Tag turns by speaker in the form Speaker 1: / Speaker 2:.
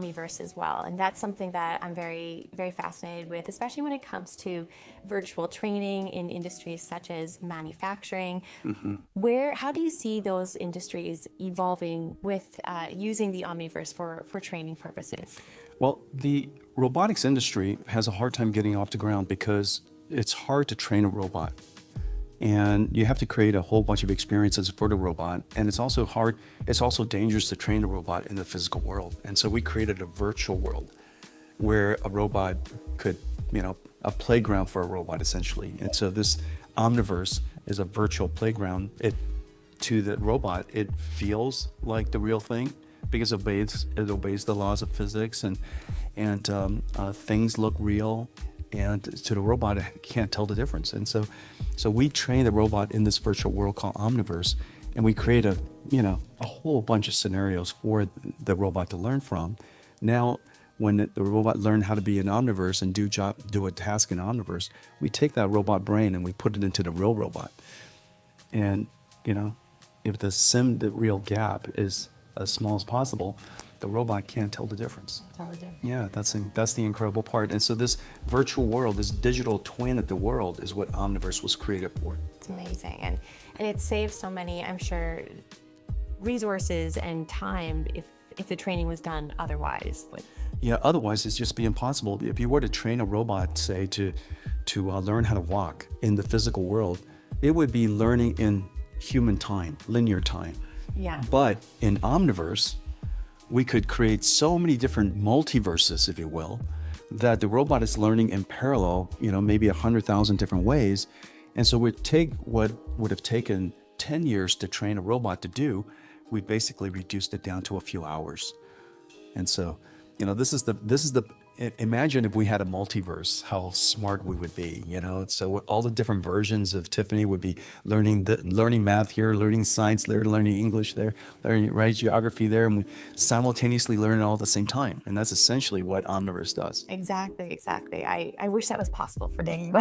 Speaker 1: Omniverse as well. And that's something that I'm very, very fascinated with, especially when it comes to virtual training in industries such as manufacturing. How do you see those industries evolving with using the Omniverse for training purposes?
Speaker 2: Well, the robotics industry has a hard time getting off the ground because it's hard to train a robot. And you have to create a whole bunch of experiences for the robot. And it's also hard, it's also dangerous to train a robot in the physical world. And so we created a virtual world where a robot could, a playground for a robot essentially. And so this Omniverse is a virtual playground. To the robot, it feels like the real thing because it obeys the laws of physics and things look real. And to the robot, it can't tell the difference. And so we train the robot in this virtual world called Omniverse, and we create a whole bunch of scenarios for the robot to learn from. Now, when the robot learned how to be in Omniverse and do a task in Omniverse, we take that robot brain and we put it into the real robot. And if the real gap is as small as possible, the robot can't tell the difference. Yeah, that's the incredible part. And so this virtual world, this digital twin of the world is what Omniverse was created for.
Speaker 1: It's amazing. And it saves so many, I'm sure, resources and time if the training was done otherwise.
Speaker 2: Yeah, otherwise it's just be impossible. If you were to train a robot, say, to learn how to walk in the physical world, it would be learning in human time, linear time.
Speaker 1: Yeah.
Speaker 2: But in Omniverse, we could create so many different multiverses, if you will, that the robot is learning in parallel, maybe 100,000 different ways. And so we'd take what would have taken 10 years to train a robot to do, we basically reduced it down to a few hours. And so, imagine if we had a multiverse, how smart we would be, So all the different versions of Tiffany would be learning math here, learning science there, learning English there, learning geography there, and we simultaneously learn it all at the same time. And that's essentially what Omniverse does.
Speaker 1: Exactly. I wish that was possible for Dang.